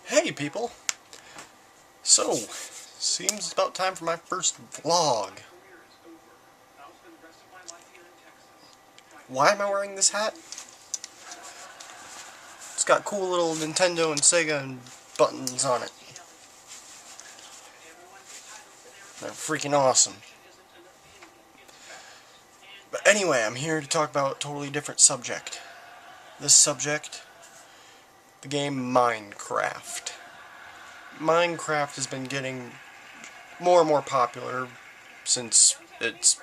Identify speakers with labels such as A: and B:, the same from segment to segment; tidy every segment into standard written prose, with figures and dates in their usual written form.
A: Hey people! So, seems about time for my first vlog. Why am I wearing this hat? It's got cool little Nintendo and Sega and buttons on it. They're freaking awesome. But anyway, I'm here to talk about a totally different subject. This subject, the game Minecraft. Minecraft has been getting more and more popular since its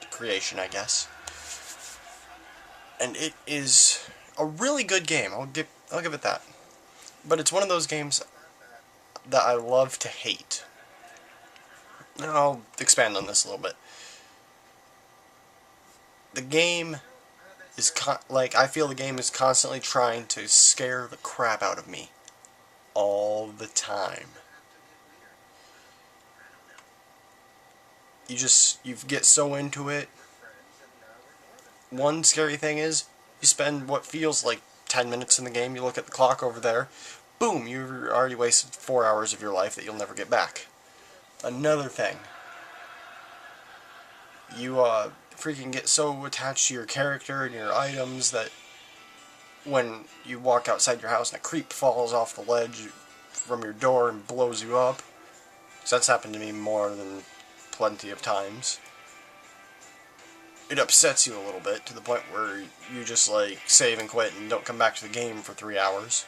A: creation, I guess. And it is a really good game. I'll give it that. But it's one of those games that I love to hate. And I'll expand on this a little bit. The game is I feel the game is constantly trying to scare the crap out of me all the time. You get so into it. One scary thing is, you spend what feels like 10 minutes in the game, you look at the clock over there, boom, you've already wasted 4 hours of your life that you'll never get back. Another thing, you freaking get so attached to your character and your items that when you walk outside your house and a creep falls off the ledge from your door and blows you up, because that's happened to me more than plenty of times, it upsets you a little bit to the point where you just like save and quit and don't come back to the game for 3 hours.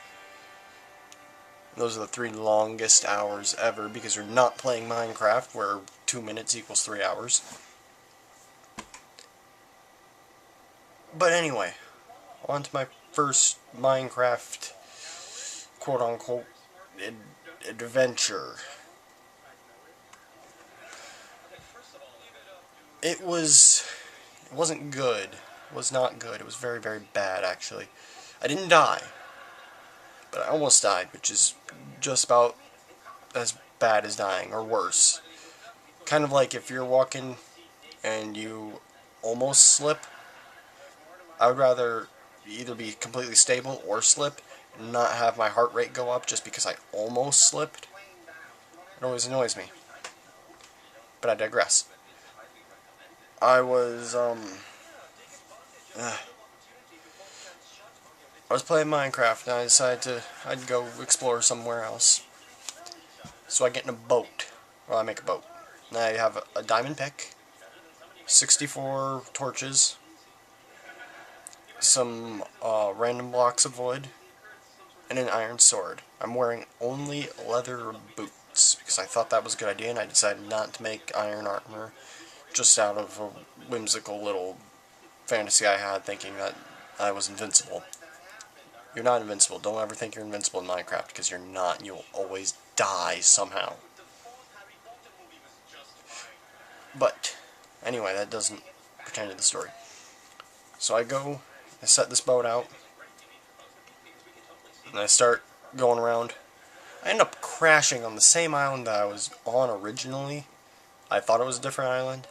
A: Those are the 3 longest hours ever because you're not playing Minecraft where 2 minutes equals 3 hours. But anyway, on to my first Minecraft quote-unquote adventure. It wasn't good. It was not good. It was very, very bad, actually. I didn't die, but I almost died, which is just about as bad as dying, or worse. Kind of like if you're walking and you almost slip. I would rather either be completely stable or slip and not have my heart rate go up just because I almost slipped. It always annoys me. But I digress. I was playing Minecraft and I decided I'd go explore somewhere else. So I get in a boat. Well, I make a boat. And I have a diamond pick, 64 torches, some random blocks of wood, and an iron sword. I'm wearing only leather boots because I thought that was a good idea and I decided not to make iron armor just out of a whimsical little fantasy I had thinking that I was invincible. You're not invincible. Don't ever think you're invincible in Minecraft because you're not and you'll always die somehow. But anyway, that doesn't pertain to the story. So I set this boat out and I start going around. I end up crashing on the same island that I was on originally. I thought it was a different island.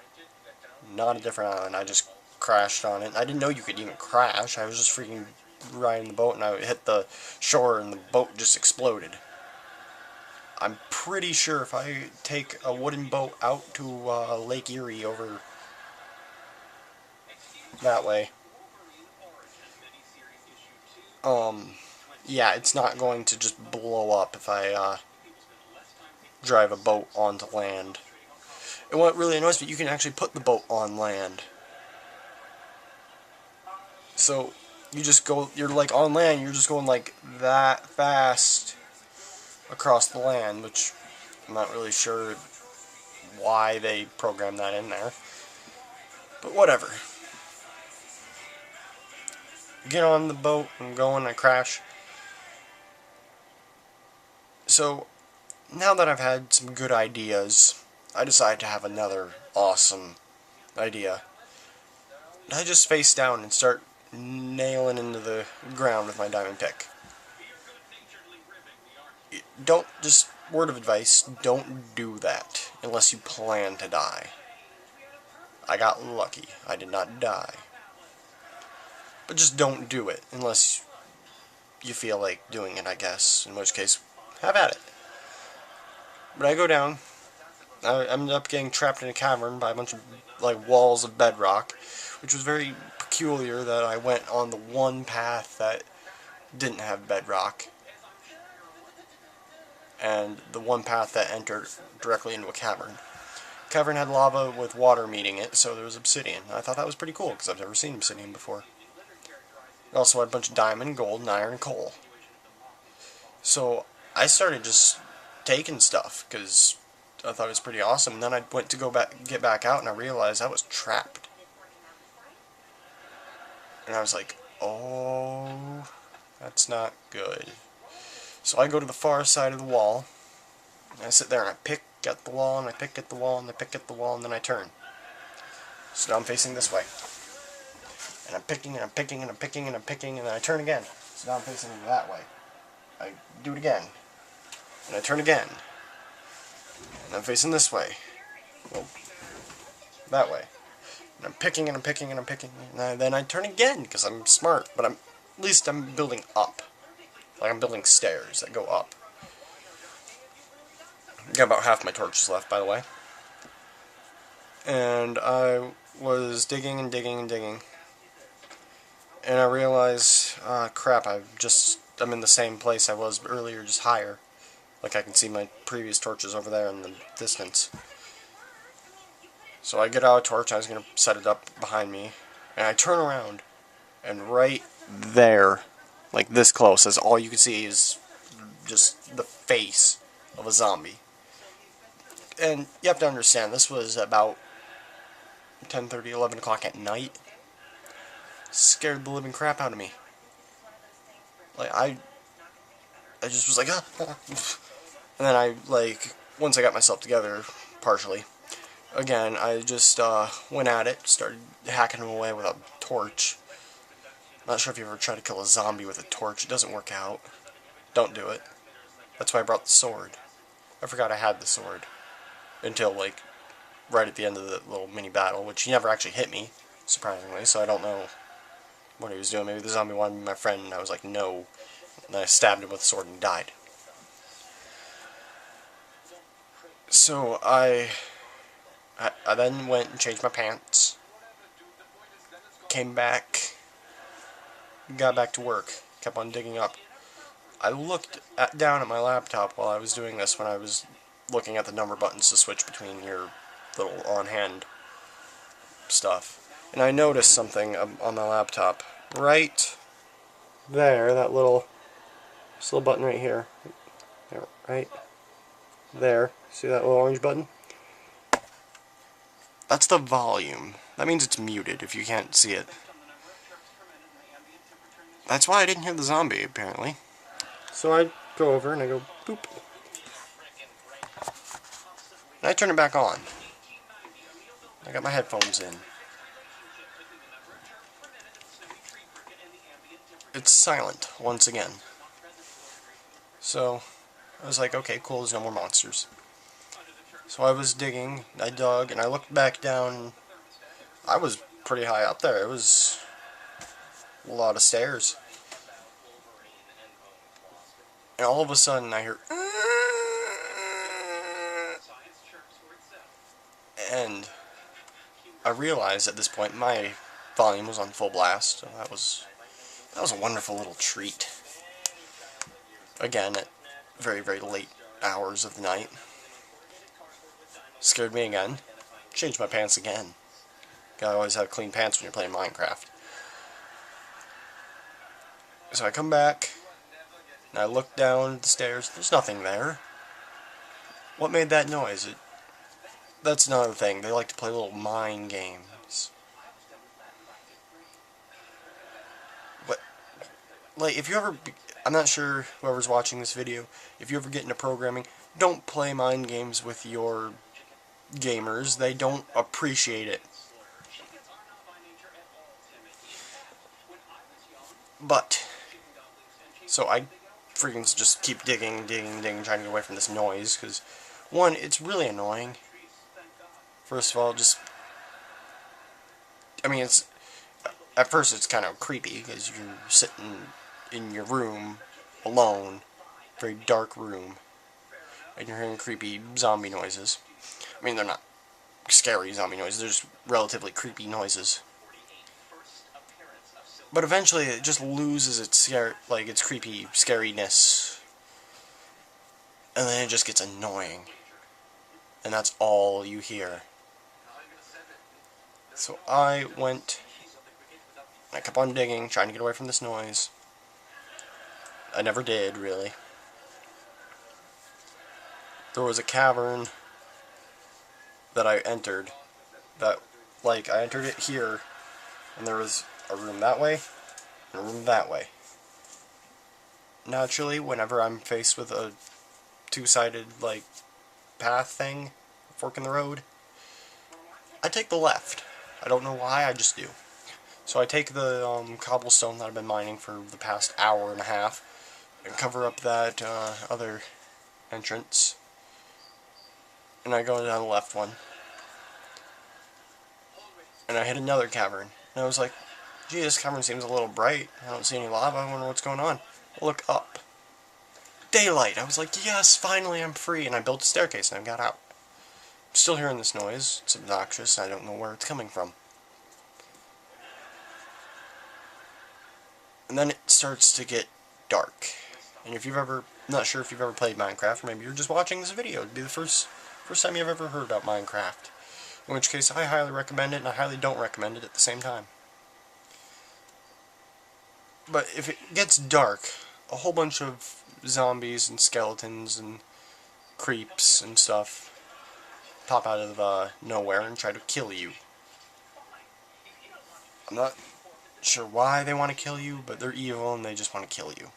A: Not a different island. I just crashed on it. I didn't know you could even crash. I was just freaking riding the boat and I hit the shore and the boat just exploded. I'm pretty sure if I take a wooden boat out to Lake Erie over that way, yeah, it's not going to just blow up if I drive a boat onto land. And what really annoys me, you can actually put the boat on land. So you're like on land, you're just going like that fast across the land, which I'm not really sure why they programmed that in there. But whatever. Get on the boat, I'm going, I crash. So, now that I've had some good ideas, I decided to have another awesome idea. I just face down and start nailing into the ground with my diamond pick. Word of advice, don't do that unless you plan to die. I got lucky. I did not die. But just don't do it unless you feel like doing it, I guess. In which case, have at it. But I go down. I ended up getting trapped in a cavern by a bunch of like walls of bedrock, which was very peculiar that I went on the one path that didn't have bedrock, and the one path that entered directly into a cavern. Cavern had lava with water meeting it, so there was obsidian. I thought that was pretty cool because I've never seen obsidian before. It also had a bunch of diamond, gold, and iron and coal. So I started just taking stuff because I thought it was pretty awesome. And then I went to get back out, and I realized I was trapped. And I was like, oh, that's not good. So I go to the far side of the wall, and I sit there and I pick at the wall, and I pick at the wall, and I pick at the wall, and then I turn. So now I'm facing this way. And I'm picking, and I'm picking, and I'm picking, and I'm picking, and then I turn again. So now I'm facing that way. I do it again. And I turn again. And I'm facing this way. Well, that way. And I'm picking, and I'm picking, and I'm picking, and then I turn again, because I'm smart, but at least I'm building up. Like I'm building stairs that go up. Got about half my torches left, by the way. And I was digging and digging and digging. And I realized, crap, I'm in the same place I was earlier, just higher. Like I can see my previous torches over there in the distance. So I get out a torch, I was going to set it up behind me, and I turn around, and right there, like this close, as all you can see is just the face of a zombie. And you have to understand, this was about 10:30, 11 o'clock at night. Scared the living crap out of me. Like, I just was like, ah. And then I, like, once I got myself together, partially, again, I just went at it, started hacking him away with a torch. Not sure if you ever tried to kill a zombie with a torch. It doesn't work out. Don't do it. That's why I brought the sword. I forgot I had the sword. Until, like, right at the end of the little mini battle, which he never actually hit me, surprisingly, so I don't know what he was doing. Maybe the zombie wanted to be my friend, and I was like, no. And then I stabbed him with the sword and he died. So I then went and changed my pants, came back, got back to work, kept on digging up. I looked down at my laptop while I was doing this when I was looking at the number buttons to switch between your little on-hand stuff. And I noticed something on my laptop. Right there, this little button right here. Right there. See that little orange button? That's the volume. That means it's muted if you can't see it. That's why I didn't hear the zombie, apparently. So I go over and I go, boop. And I turn it back on. I got my headphones in. It's silent, once again. So, I was like, okay, cool, there's no more monsters. So I was digging, I dug, and I looked back down. I was pretty high up there. It was a lot of stairs. And all of a sudden I hear, and I realized at this point my volume was on full blast, so that was a wonderful little treat. Again, at very, very late hours of the night. Scared me again. Changed my pants again. Gotta always have clean pants when you're playing Minecraft. So I come back, and I look down the stairs. There's nothing there. What made that noise? That's another thing. They like to play little mind games. But, like, if you ever... I'm not sure whoever's watching this video, if you ever get into programming, don't play mind games with your gamers. They don't appreciate it. But, so I freaking just keep digging, trying to get away from this noise, because, one, it's really annoying. First of all, I mean, at first it's kind of creepy, because you're sitting in your room, alone, very dark room, and you're hearing creepy zombie noises. I mean, they're not scary zombie noises, they're just relatively creepy noises. But eventually it just loses its its creepy scariness, and then it just gets annoying. And that's all you hear. So I kept on digging, trying to get away from this noise. I never did, really. There was a cavern that I entered, that, like, I entered it here, and there was a room that way, and a room that way. Naturally, whenever I'm faced with a two-sided, like, path thing, fork in the road, I take the left. I don't know why, I just do. So I take the cobblestone that I've been mining for the past hour and a half, and cover up that other entrance, and I go down the left one, and I hit another cavern, and I was like, gee, this cavern seems a little bright, I don't see any lava, I wonder what's going on. I look up. Daylight! I was like, yes, finally I'm free, and I built a staircase and I got out. I'm still hearing this noise, it's obnoxious, I don't know where it's coming from. And then it starts to get dark. And if you've ever, not sure if you've ever played Minecraft, or maybe you're just watching this video, it'd be the first time you've ever heard about Minecraft. In which case, I highly recommend it, and I highly don't recommend it at the same time. But if it gets dark, a whole bunch of zombies and skeletons and creeps and stuff pop out of nowhere and try to kill you. I'm not sure why they want to kill you, but they're evil and they just want to kill you.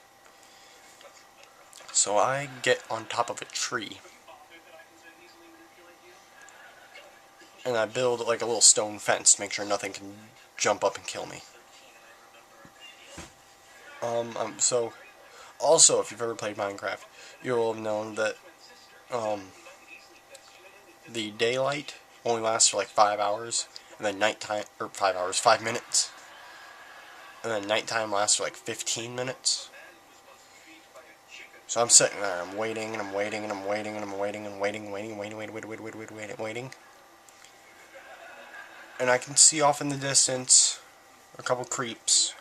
A: So I get on top of a tree, and I build like a little stone fence to make sure nothing can jump up and kill me. So, also, if you've ever played Minecraft, you'll have known that the daylight only lasts for like 5 hours, and then nighttime, or 5 hours, 5 minutes, and then nighttime lasts for like 15 minutes. So I'm sitting there, I'm waiting, and I'm waiting, and I'm waiting, and I'm waiting, and waiting. And I can see off in the distance a couple creeps.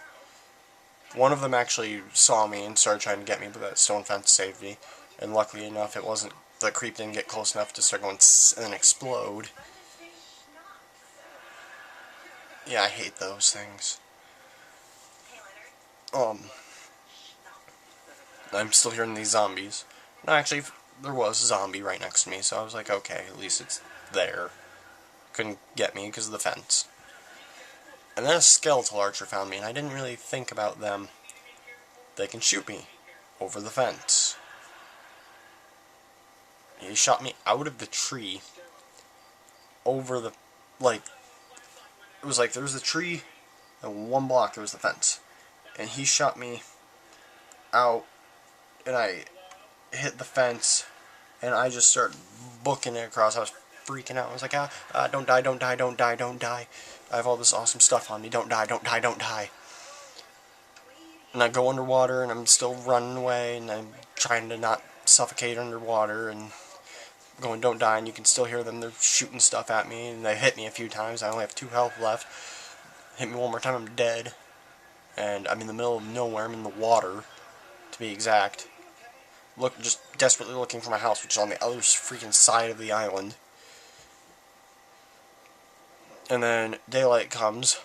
A: One of them actually saw me and started trying to get me, but that stone fence saved me. And luckily enough, the creep didn't get close enough to start going tss and then explode. Yeah, I hate those things. I'm still hearing these zombies. No, actually, there was a zombie right next to me, so I was like, okay, at least it's there. Couldn't get me because of the fence. And then a skeletal archer found me, and I didn't really think about them. They can shoot me over the fence. He shot me out of the tree over the, it was like there was a tree, and 1 block there was the fence. And he shot me out, and I hit the fence, and I just started booking it across. I was freaking out. I was like, don't die, don't die, don't die, don't die. I have all this awesome stuff on me. Don't die, don't die, don't die. And I go underwater, and I'm still running away, and I'm trying to not suffocate underwater, and going, don't die, and you can still hear them. They're shooting stuff at me, and they hit me a few times. I only have 2 health left. Hit me one more time, I'm dead. And I'm in the middle of nowhere. I'm in the water, to be exact. Just desperately looking for my house, which is on the other freaking side of the island. And then daylight comes.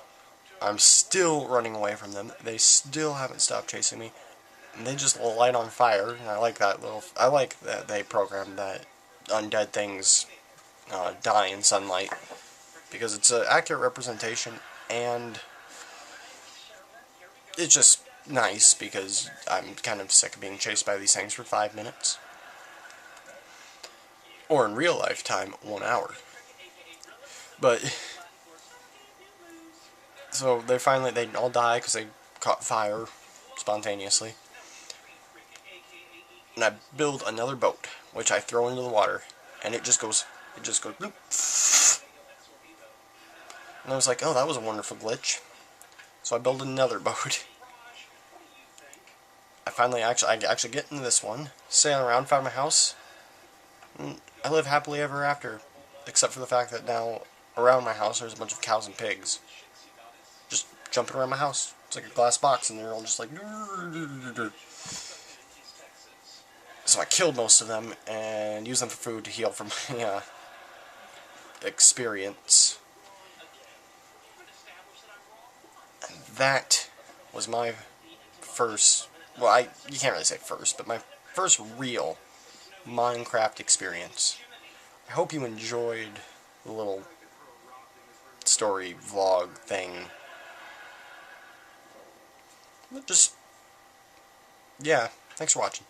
A: I'm still running away from them. They still haven't stopped chasing me. And they just light on fire. And I like that they programmed that undead things die in sunlight, because it's an accurate representation, and it's just nice because I'm kind of sick of being chased by these things for 5 minutes. Or in real life time, 1 hour. But so they all die because they caught fire spontaneously. And I build another boat, which I throw into the water, and it just goes bloop. And I was like, oh, that was a wonderful glitch. So I build another boat. I actually get into this one, sail around, found my house, and I live happily ever after, except for the fact that now around my house there's a bunch of cows and pigs just jumping around my house. It's like a glass box, and they're all just like. So I killed most of them and used them for food to heal from my experience. And that was my first, well, you can't really say first, but my first real Minecraft experience. I hope you enjoyed the little story vlog thing. Just, yeah, thanks for watching.